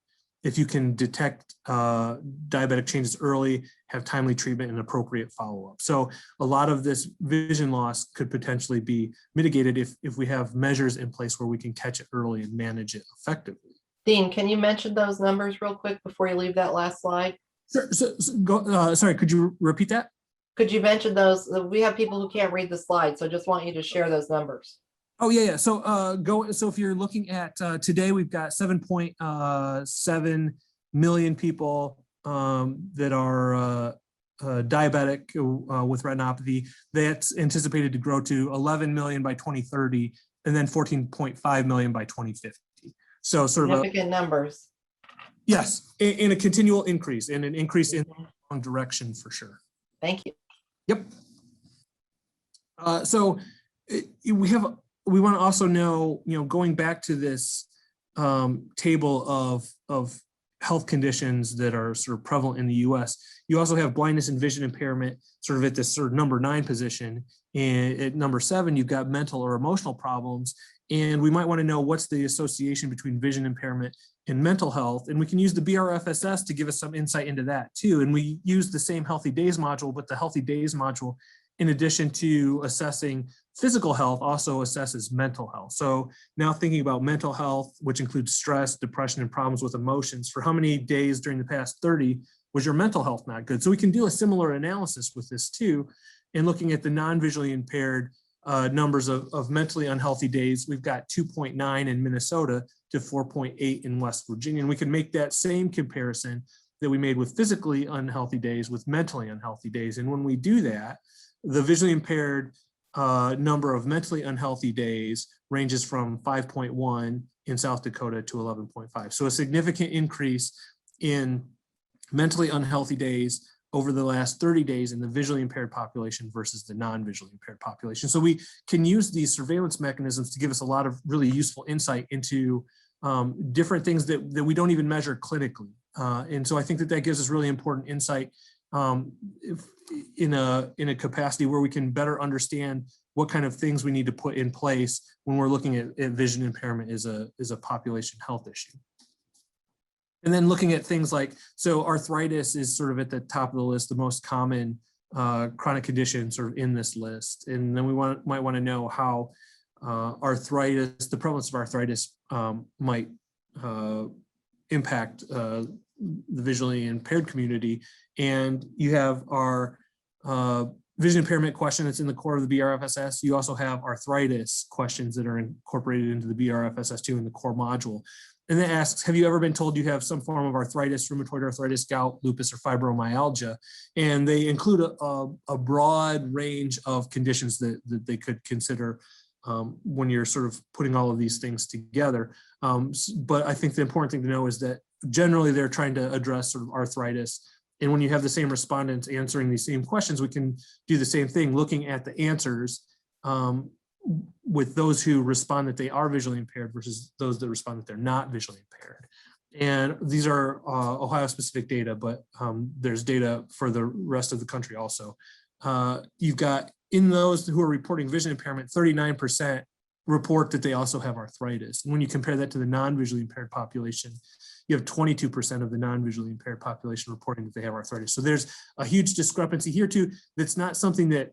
if you can detect diabetic changes early, have timely treatment and appropriate follow-up. So a lot of this vision loss could potentially be mitigated if we have measures in place where we can catch it early and manage it effectively. Dean, can you mention those numbers real quick before you leave that last slide? Sure. Sorry, could you repeat that? Could you mention those? We have people who can't read the slide, so I just want you to share those numbers. Oh yeah. So So if you're looking at today, we've got 7.7 million people that are diabetic with retinopathy. That's anticipated to grow to 11 million by 2030, and then 14.5 million by 2050. So sort of significant numbers. Yes, in a continual increase, and an increase in the wrong direction for sure. Thank you. Yep. So we want to also know, going back to this table of health conditions that are sort of prevalent in the US, you also have blindness and vision impairment sort of at this sort of number 9 position. And at number 7, you've got mental or emotional problems. And we might want to know what's the association between vision impairment and mental health. And we can use the BRFS to give us some insight into that too. And we use the same Healthy Days module, but the Healthy Days module, in addition to assessing physical health, also assesses mental health. So now thinking about mental health, which includes stress, depression, and problems with emotions, for how many days during the past 30 was your mental health not good? So we can do a similar analysis with this too. And looking at the non-visually impaired numbers of mentally unhealthy days, we've got 2.9 in Minnesota to 4.8 in West Virginia. And we can make that same comparison that we made with physically unhealthy days with mentally unhealthy days. And when we do that, the visually impaired number of mentally unhealthy days ranges from 5.1 in South Dakota to 11.5. So a significant increase in mentally unhealthy days over the last 30 days in the visually impaired population versus the non-visually impaired population. So we can use these surveillance mechanisms to give us a lot of really useful insight into different things that we don't even measure clinically. And so I think that gives us really important insight in a capacity where we can better understand what kind of things we need to put in place when we're looking at vision impairment as a population health issue. And then looking at things like, so arthritis is sort of at the top of the list, the most common chronic condition sort of in this list. And then we might want to know how arthritis, the prevalence of arthritis might impact the visually impaired community. And you have our vision impairment question that's in the core of the BRFSS. You also have arthritis questions that are incorporated into the BRFSS2 in the core module. And that asks, have you ever been told you have some form of arthritis, rheumatoid arthritis, gout, lupus, or fibromyalgia? And they include a broad range of conditions that they could consider when you're sort of putting all of these things together. But I think the important thing to know is that generally they're trying to address sort of arthritis. And when you have the same respondents answering these same questions, we can do the same thing, looking at the answers with those who respond that they are visually impaired versus those that respond that they're not visually impaired. And these are Ohio specific data, but there's data for the rest of the country also. You've got, in those who are reporting vision impairment, 39% report that they also have arthritis. And when you compare that to the non-visually impaired population, you have 22% of the non-visually impaired population reporting that they have arthritis. So there's a huge discrepancy here too. That's not something that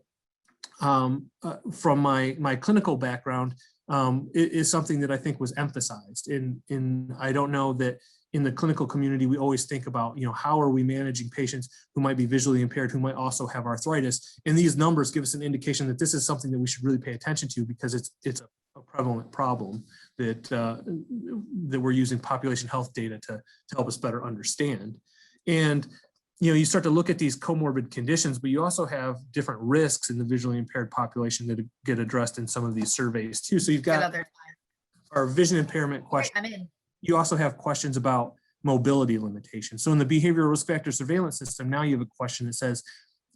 from my clinical background is something that I think was emphasized. I don't know that in the clinical community, we always think about, how are we managing patients who might be visually impaired, who might also have arthritis. And these numbers give us an indication that this is something that we should really pay attention to, because it's a prevalent problem that we're using population health data to help us better understand. And you start to look at these comorbid conditions, but you also have different risks in the visually impaired population that get addressed in some of these surveys too. So you've got our vision impairment question. You also have questions about mobility limitations. So in the behavioral risk factor surveillance system, now you have a question that says,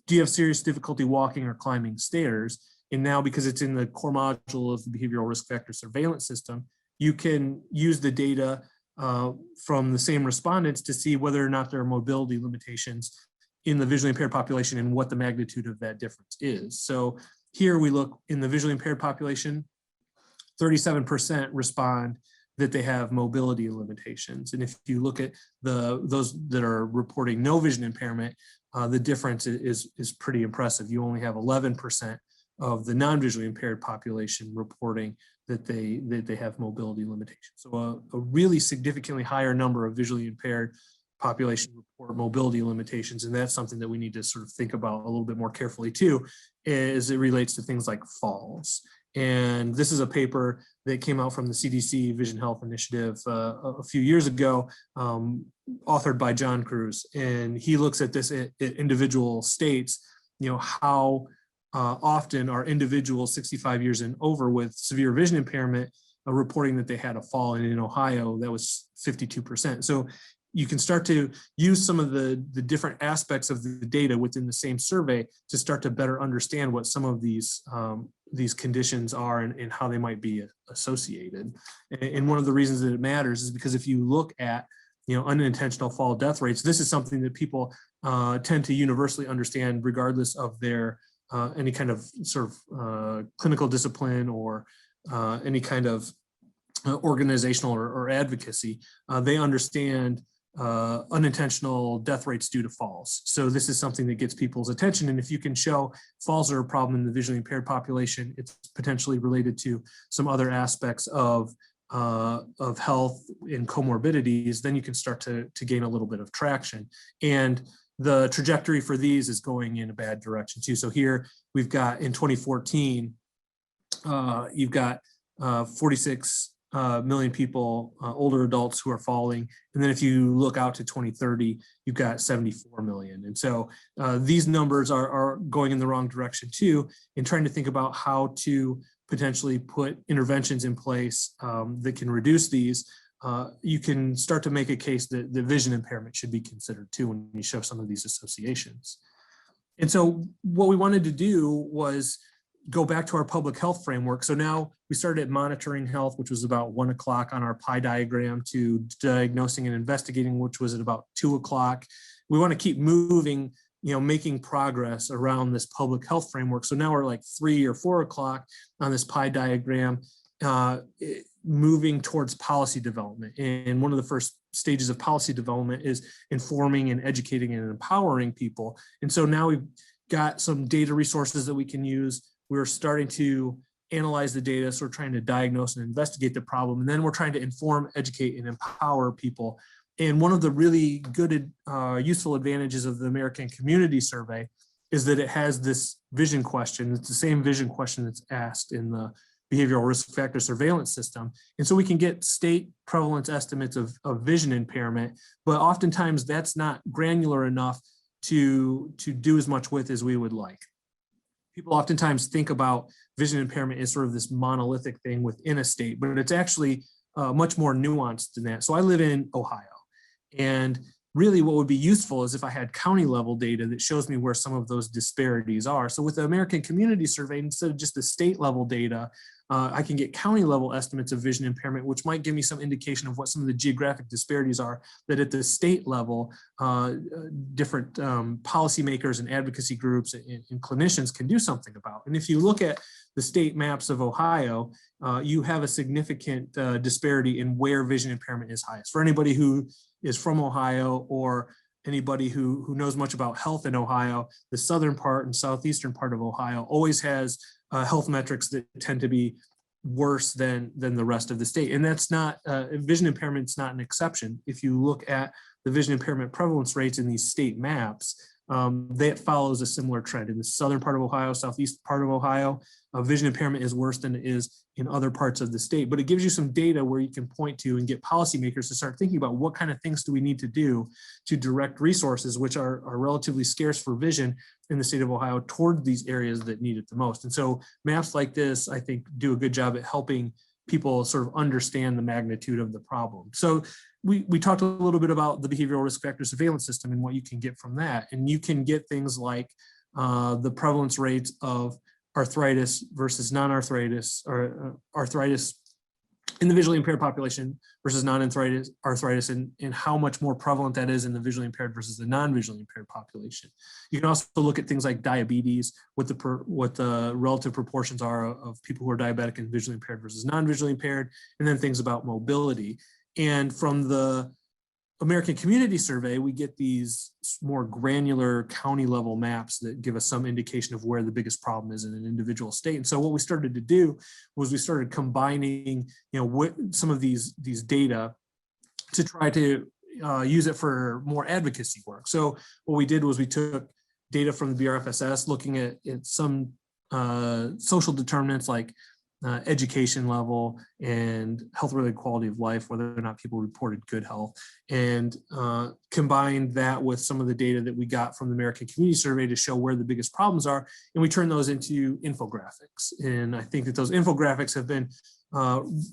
do you have serious difficulty walking or climbing stairs? And now, because it's in the core module of the behavioral risk factor surveillance system, you can use the data from the same respondents to see whether or not there are mobility limitations in the visually impaired population and what the magnitude of that difference is. So here we look in the visually impaired population, 37% respond that they have mobility limitations. And if you look at those that are reporting no vision impairment, the difference is pretty impressive. You only have 11% of the non-visually impaired population reporting that they have mobility limitations. So a really significantly higher number of visually impaired population report mobility limitations. And that's something that we need to sort of think about a little bit more carefully too, as it relates to things like falls. And this is a paper that came out from the CDC Vision Health Initiative a few years ago, authored by John Cruz. And he looks at this at individual states, how often are individuals 65 years and over with severe vision impairment reporting that they had a fall. And in Ohio, that was 52%. So you can start to use some of the different aspects of the data within the same survey to start to better understand what some of these conditions are and how they might be associated. And one of the reasons that it matters is because if you look at unintentional fall death rates, this is something that people tend to universally understand regardless of their any kind of sort of clinical discipline or any kind of organizational or advocacy. They understand unintentional death rates due to falls. So this is something that gets people's attention. And if you can show falls are a problem in the visually impaired population, it's potentially related to some other aspects of health and comorbidities, then you can start to gain a little bit of traction. And the trajectory for these is going in a bad direction too. So here we've got in 2014, you've got 46 million people, older adults who are falling. And then if you look out to 2030, you've got 74 million. And so these numbers are going in the wrong direction too, in trying to think about how to potentially put interventions in place that can reduce these. You can start to make a case that the vision impairment should be considered too when you show some of these associations. And so what we wanted to do was go back to our public health framework. So now we started at monitoring health, which was about 1 o'clock on our pie diagram, to diagnosing and investigating, which was at about 2 o'clock. We want to keep moving, making progress around this public health framework. So now we're like 3 or 4 o'clock on this pie diagram, moving towards policy development. And one of the first stages of policy development is informing and educating and empowering people. And so now we've got some data resources that we can use. We're starting to analyze the data, so we're trying to diagnose and investigate the problem, and then we're trying to inform, educate, and empower people. And one of the really good, useful advantages of the American Community Survey is that it has this vision question. It's the same vision question that's asked in the behavioral risk factor surveillance system. And so we can get state prevalence estimates of vision impairment, but oftentimes that's not granular enough to do as much with as we would like. People oftentimes think about vision impairment as sort of this monolithic thing within a state, but it's actually much more nuanced than that. So I live in Ohio, and really what would be useful is if I had county level data that shows me where some of those disparities are. So with the American Community Survey, instead of just the state level data, I can get county level estimates of vision impairment, which might give me some indication of what some of the geographic disparities are that at the state level, different policymakers and advocacy groups and clinicians can do something about. And if you look at the state maps of Ohio, you have a significant disparity in where vision impairment is highest. For anybody who is from Ohio or anybody who knows much about health in Ohio, the southern part and southeastern part of Ohio always has health metrics that tend to be worse than the rest of the state. And that's not, vision impairment is not an exception. If you look at the vision impairment prevalence rates in these state maps, that follows a similar trend. In the southern part of Ohio, southeast part of Ohio, vision impairment is worse than it is in other parts of the state. But it gives you some data where you can point to and get policymakers to start thinking about what kind of things do we need to do to direct resources, which are relatively scarce for vision in the state of Ohio, toward these areas that need it the most. And so maps like this, I think, do a good job at helping people sort of understand the magnitude of the problem. So we talked a little bit about the behavioral risk factor surveillance system and what you can get from that. And you can get things like the prevalence rates of arthritis versus non-arthritis, or arthritis in the visually impaired population versus non-arthritis, and how much more prevalent that is in the visually impaired versus the non-visually impaired population. You can also look at things like diabetes, what the relative proportions are of people who are diabetic and visually impaired versus non-visually impaired, and then things about mobility. And from the American Community Survey, we get these more granular county level maps that give us some indication of where the biggest problem is in an individual state. And so what we started to do was we started combining, some of these data to try to use it for more advocacy work. So what we did was we took data from the BRFS, looking at some social determinants like education level and health-related quality of life, whether or not people reported good health, and combined that with some of the data that we got from the American Community Survey to show where the biggest problems are, and we turned those into infographics. And I think that those infographics have been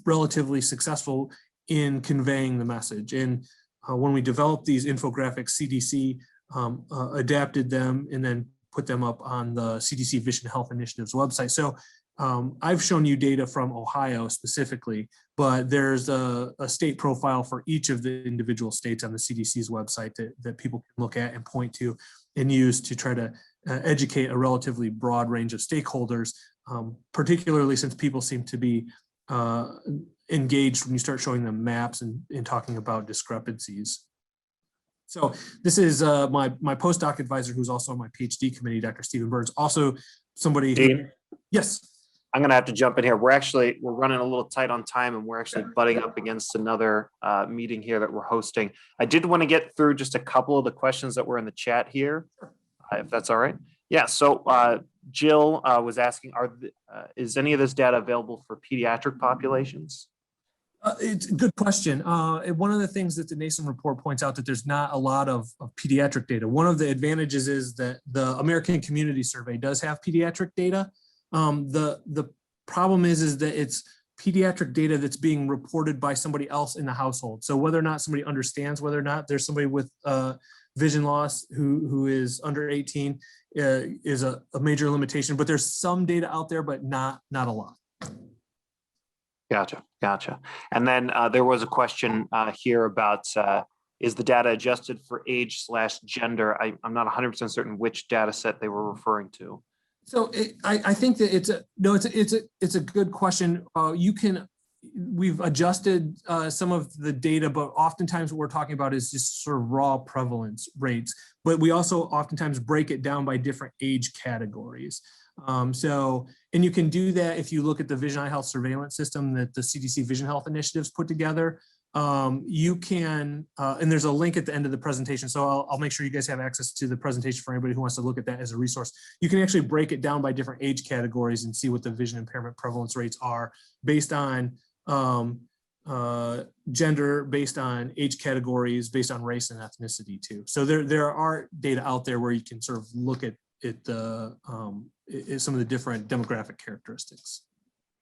relatively successful in conveying the message. And when we developed these infographics, CDC adapted them and then put them up on the CDC Vision Health Initiative's website. So I've shown you data from Ohio specifically, but there's a state profile for each of the individual states on the CDC's website that people can look at and point to and use to try to educate a relatively broad range of stakeholders, particularly since people seem to be engaged when you start showing them maps and talking about discrepancies. So this is my postdoc advisor, who's also on my PhD committee, Dr. Stephen Burns, also somebody who, yes. I'm going to have to jump in here. We're running a little tight on time, and we're actually butting up against another meeting here that we're hosting. I did want to get through just a couple of the questions that were in the chat here, if that's all right. Yeah, so Jill was asking, is any of this data available for pediatric populations? It's a good question. One of the things that the Nason report points out that there's not a lot of pediatric data. One of the advantages is that the American Community Survey does have pediatric data. The problem is that it's pediatric data that's being reported by somebody else in the household. So whether or not somebody understands whether or not there's somebody with vision loss who is under 18 is a major limitation, but there's some data out there, but not a lot. Gotcha. And then there was a question here about, is the data adjusted for age/gender? I'm not 100% certain which data set they were referring to. So I think that it's a good question. We've adjusted some of the data, but oftentimes what we're talking about is just sort of raw prevalence rates. But we also oftentimes break it down by different age categories. And you can do that if you look at the Vision Eye Health Surveillance System that the CDC Vision Health Initiatives put together. You can, and there's a link at the end of the presentation, so I'll make sure you guys have access to the presentation for anybody who wants to look at that as a resource. You can actually break it down by different age categories and see what the vision impairment prevalence rates are based on gender, based on age categories, based on race and ethnicity too. So there are data out there where you can sort of look at some of the different demographic characteristics.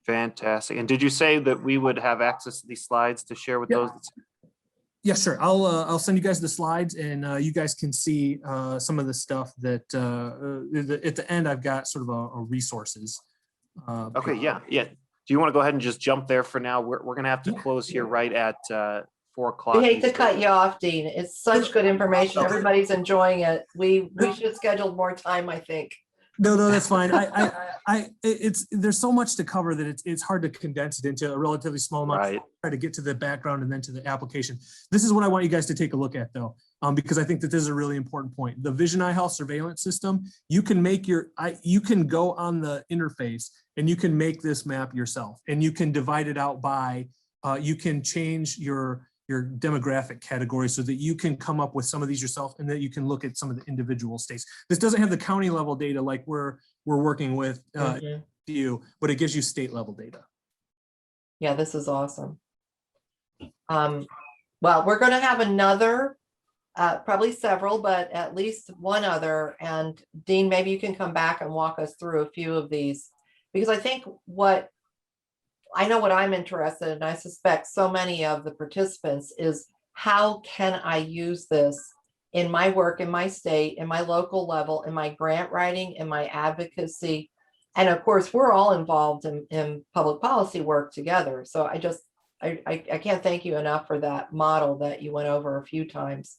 Fantastic. And did you say that we would have access to these slides to share with those? Yeah, sure. I'll send you guys the slides, and you guys can see some of the stuff that at the end I've got sort of a resources. Okay. Yeah. Do you want to go ahead and just jump there for now? We're going to have to close here right at 4 o'clock. I hate to cut you off, Dean. It's such good information. Everybody's enjoying it. We should schedule more time, I think. No, that's fine. There's so much to cover that it's hard to condense it into a relatively small amount. Right. Try to get to the background and then to the application. This is what I want you guys to take a look at, though, because I think that this is a really important point. The Vision Eye Health Surveillance System, you can make you can go on the interface and you can make this map yourself, and you can divide it out by, you can change your demographic category so that you can come up with some of these yourself, and that you can look at some of the individual states. This doesn't have the county level data like we're working with you, but it gives you state level data. Yeah, this is awesome. Well, we're going to have another, probably several, but at least one other. And Dean, maybe you can come back and walk us through a few of these, because I think I know what I'm interested in, and I suspect so many of the participants, is how can I use this in my work, in my state, in my local level, in my grant writing, in my advocacy. And of course, we're all involved in public policy work together. So I can't thank you enough for that model that you went over a few times.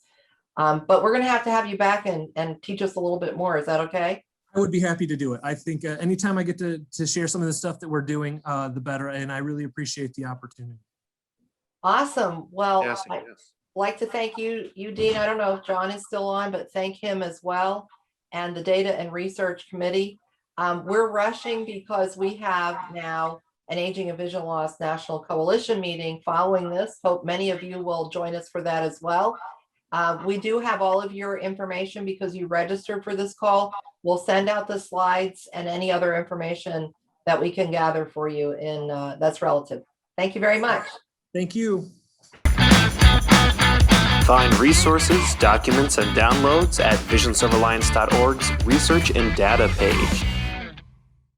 But we're going to have you back and teach us a little bit more. Is that okay? I would be happy to do it. I think anytime I get to share some of the stuff that we're doing, the better. And I really appreciate the opportunity. Awesome. Well, Yes. I'd like to thank you, Dean. I don't know if John is still on, but thank him as well. And the Data and Research Committee. We're rushing because we have now an Aging and Vision Loss National Coalition meeting following this. Hope many of you will join us for that as well. We do have all of your information because you registered for this call. We'll send out the slides and any other information that we can gather for you that's relative. Thank you very much. Thank you. Find resources, documents, and downloads at VisionServeAlliance.org's Research and Data page.